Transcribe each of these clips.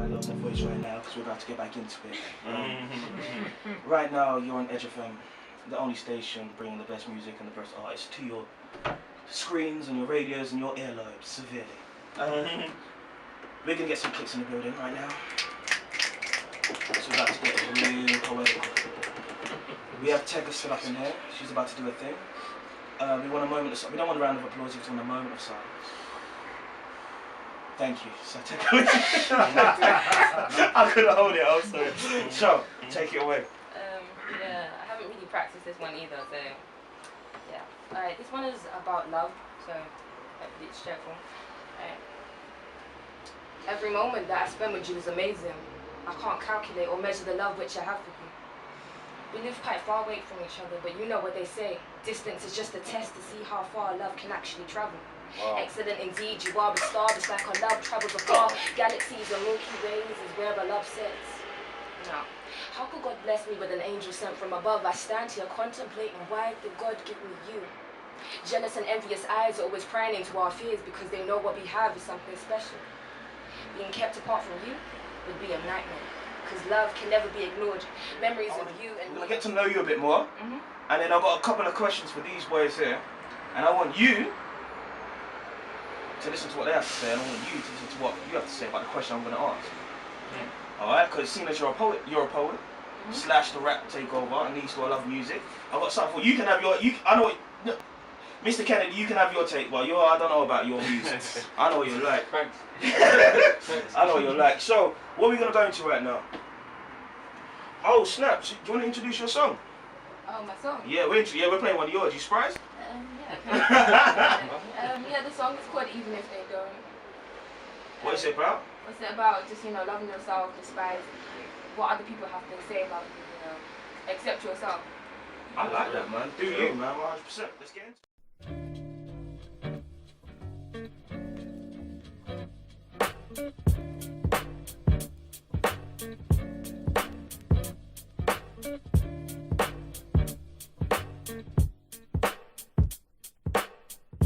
I lost my voice right now because we're about to get back into it. Right now, you're on Edge FM, the only station bringing the best music and the best artists to your screens and your radios and your earlobes severely. We're gonna get some clicks in the building right now. So we're about to get real poetic. We have Tega Akpod up in here. She's about to do a thing. We want a moment of silence. We don't want a round of applause. We just want a moment of silence. Thank you. So take it away. I couldn't hold it. I'm sorry. So take it away. Yeah, I haven't really practiced this one either. So yeah. Alright, this one is about love. So hopefully it's straightforward. Alright. Every moment that I spend with you is amazing. I can't calculate or measure the love which I have for you. We live quite far away from each other, but you know what they say. Distance is just a test to see how far love can actually travel. Wow. Excellent indeed, you are a star, just like our love travels afar. Galaxies and Milky Ways is where our love sits. Now, how could God bless me with an angel sent from above? I stand here contemplating, why did God give me you? Jealous and envious eyes are always prying into our fears because they know what we have is something special. Being kept apart from you would be a nightmare, because love can never be ignored. Memories of you and I'm going to get to know you a bit more, and then I've got a couple of questions for these boys here, and I want you to listen to what they have to say, and I want you to listen to what you have to say about the question I'm going to ask. Alright, because seeing as you're a poet, slash the rap takeover, and these two I love music, I've got something for you. Can have your, I know what, Mr. Kennedy, you can have your take. Well, I don't know about your music. I know what you like. Thanks. I know what you like. So, what are we going to go into right now? Oh, snap. Do you want to introduce your song? Oh, my song? Yeah, we're playing one of yours. You surprised? Yeah. Yeah, the song is called Even If They Don't. What is it about? What's it about? Just, loving yourself, despite what other people have to say about you, accept yourself. I like that, man. Do you, man. 100%. Let's get into it.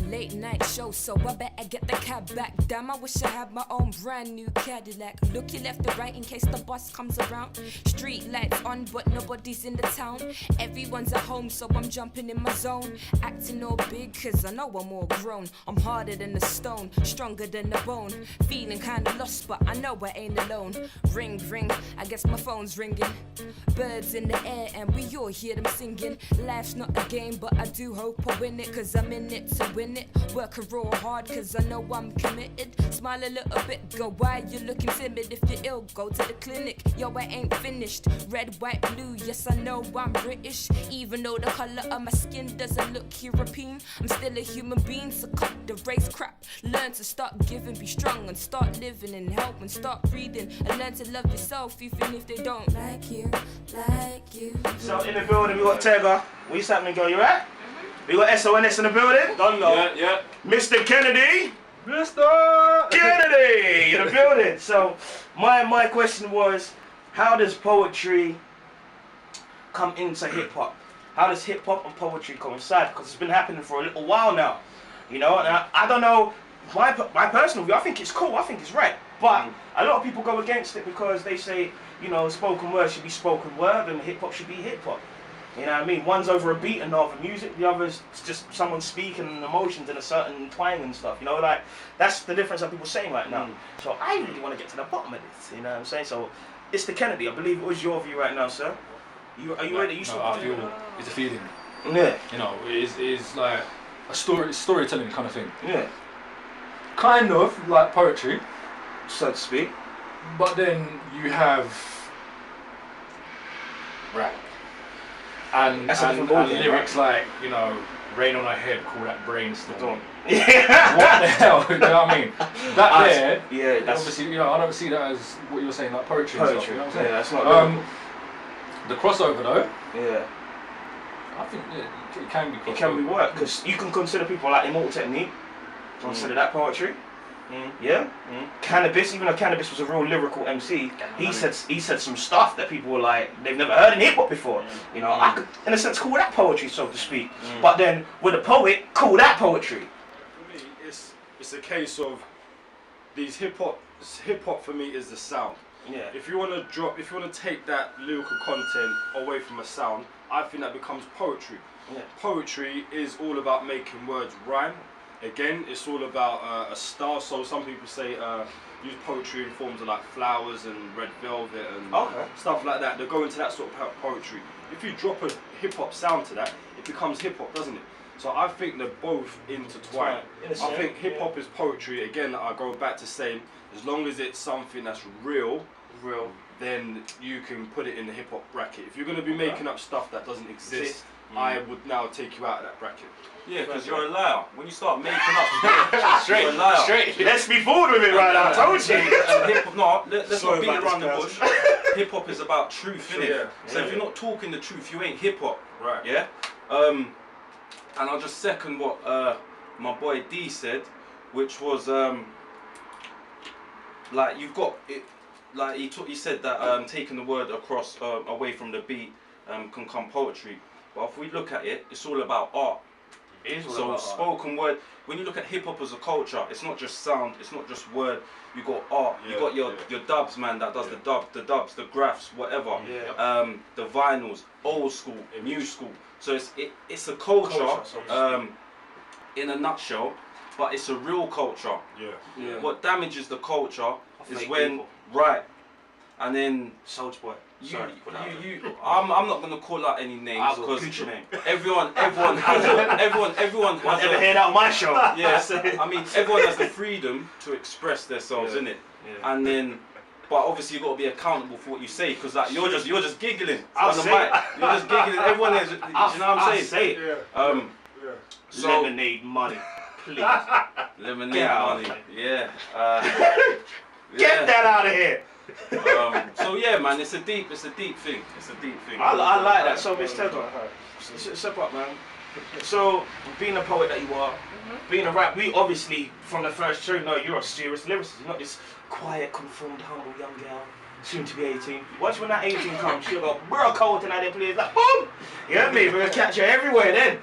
Late night show, so I better get the cab back. Damn, I wish I had my own brand new Cadillac. Looking left and right in case the bus comes around. Street lights on, but nobody's in the town. Everyone's at home, so I'm jumping in my zone. Acting all big, cause I know I'm all grown. I'm harder than a stone, stronger than a bone. Feeling kinda lost, but I know I ain't alone. Ring, ring, I guess my phone's ringing. Birds in the air, and we all hear them singing. Life's not a game, but I do hope I win it, cause I'm in it to win it. Working real hard cause I know I'm committed. Smile a little bit, go, why you looking timid? If you're ill, go to the clinic. Yo, I ain't finished. Red, white, blue, yes I know I'm British. Even though the colour of my skin doesn't look European, I'm still a human being, so cut the race crap. Learn to start giving, be strong and start living and help and start breathing. And learn to love yourself even if they don't like you, like you. So in the building we got Tega. What's happening, girl? You right? We got SONS in the building. Done now. Yeah. Mr. Kennedy. Mr. Kennedy in the building. So my question was, how does poetry come into hip hop? How does hip hop and poetry coincide? Because it's been happening for a little while now. And I don't know. My personal view, I think it's cool. I think it's right. But a lot of people go against it because they say, spoken word should be spoken word and hip hop should be hip hop. You know what I mean? One's over a beat and not over music. The other's just someone speaking emotions in a certain twang and stuff. That's the difference that people are saying right now. So I really want to get to the bottom of this. You know what I'm saying? So it's the Kennedy. I believe it was your view right now, sir. Are you ready? No, I feel it's a feeling. Yeah. It's like a storytelling kind of thing. Yeah. Kind of like poetry, so to speak. But then you have rap. And lyrics like, rain on our head, call that brainstorm. Yeah. What the hell? You know what I mean? That's obviously, I don't see that as what you're saying, like poetry and stuff. You know what I'm saying? Yeah, that's not the crossover though. Yeah. I think it can be crossover. It can be work, because you can consider people like Immortal Technique. Consider that poetry. Yeah. Cannabis, even though Cannabis was a real lyrical MC, he said some stuff that people were like, they've never heard in hip hop before. I could, in a sense, call that poetry, so to speak. But then with a poet, call that poetry. For me, it's a case of these hip hop hip hop for me is the sound. Yeah. If you want to take that lyrical content away from a sound, I think that becomes poetry. Yeah. Poetry is all about making words rhyme. Again, it's all about a style. So some people say use poetry in forms of like flowers and red velvet and stuff like that. They go into that sort of poetry. If you drop a hip hop sound to that, it becomes hip hop, doesn't it? So I think they're both intertwined. I think hip hop is poetry. Again, I go back to saying, as long as it's something that's real, then you can put it in the hip hop bracket. If you're going to be making up stuff that doesn't exist, I would now take you out of that bracket. Yeah, because you're a liar. When you start making up straight, you're a liar. Straight. Let's be forward with it right now. I told you. Let's not beat around the bush. Hip hop is about truth, innit? Yeah. So if you're not talking the truth, you ain't hip hop. Right. Yeah. And I'll just second what my boy D said, which was like you've got it. Like he said that taking the word across away from the beat can come poetry. But if we look at it, it's all about art. It is all so about spoken word. When you look at hip hop as a culture, it's not just sound, it's not just word. You got art. You got your dubs man that does the dubs, the graphs, whatever. The vinyls, old school, new school. So it's a culture in a nutshell, but it's a real culture. Yeah. What damages the culture is when and then Soulja Boy. I'm not gonna call out any names because everyone has everyone has ever heard that on my show? Yes, I mean everyone has the freedom to express themselves, innit? And then, but obviously you got to be accountable for what you say, because like you're just giggling on the mic. You're just giggling. Everyone is. You know what I'm saying? Say it. So, lemonade money, please. Lemonade money. Yeah. Get that out of here. So yeah, man, it's a deep thing. I like that. So, Miss Tega, step up, man. So, being a poet that you are, being a rap, we obviously from the first show know you're a serious lyricist. You're not this quiet, conformed, humble young girl, soon to be 18. Watch when that 18 comes, she'll go, bro, cold tonight, they play like boom. You know what I mean? We're gonna catch her everywhere then.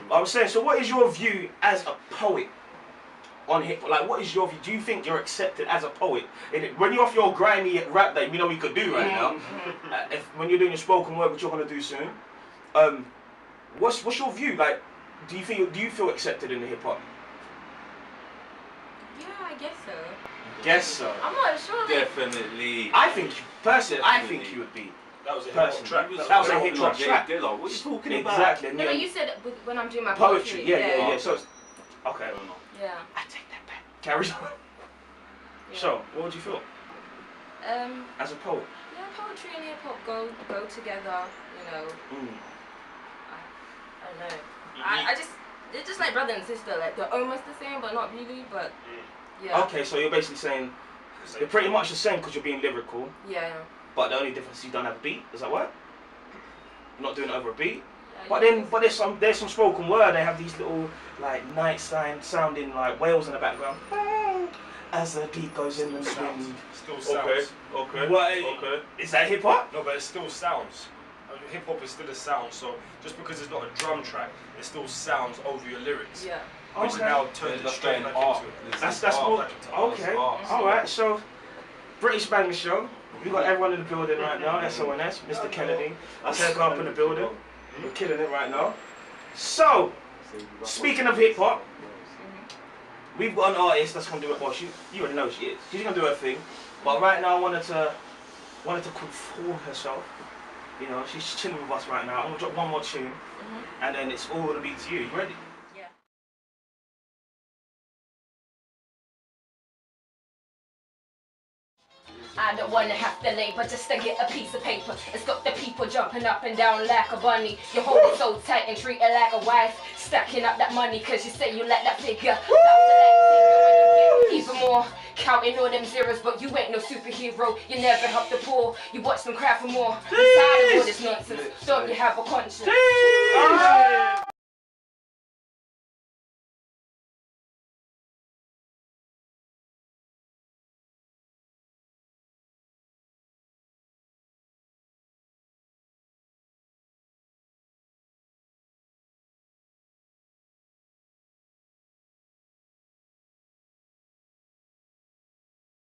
I was saying, so what is your view as a poet on hip hop? Like, what is your view? Do you think you're accepted as a poet? When you're off your grimy rap that you know we could do right now, when you're doing your spoken word, which you're gonna do soon, what's your view? Like, do you feel accepted in the hip hop? Yeah, I guess so. Guess so. I'm not sure. Definitely. I think personally, I think you would be. That was a hip hop track. That was a hip hop track. What are you talking about? Exactly. No, but you said when I'm doing my poetry. Yeah. So, okay. Yeah. I take that back. Carry on. Yeah. So, what would you feel? As a poet? Yeah, poetry and hip hop go together. You know. I don't know. They're just like brother and sister. Like they're almost the same, but not really. But yeah. Okay, so you're basically saying they're pretty much the same because you're being lyrical. Yeah. But the only difference is you don't have a beat. Does that work? You're not doing it over a beat. Yeah, But there's some spoken word. They have these little like night sounding like whales in the background. As the beat goes in and swings. Still sounds. Okay. Is that hip hop? No, but it still sounds. Hip hop is still a sound. So just because it's not a drum track, it still sounds over your lyrics. Yeah. Which now turns it straight back into it. That's all. Okay. All right. So British Banging Show. We got everyone in the building right now. SONS, Mr. Kennedy. I'll take up in the building. We're killing it right now. So, speaking of hip hop, we've got an artist that's gonna do it. Well, you already know she is. She's gonna do her thing. But right now, I wanted to conform herself. You know, she's chilling with us right now. I'm gonna drop one more tune, and then it's all gonna be to you. You ready? I don't wanna have to labor just to get a piece of paper. It's got the people jumping up and down like a bunny. You hold it so tight and treat it like a wife. Stacking up that money cause you say you like that figure. Even more, counting all them zeros, but you ain't no superhero. You never help the poor, you watch them cry for more. I'm tired of all this nonsense, don't you have a conscience?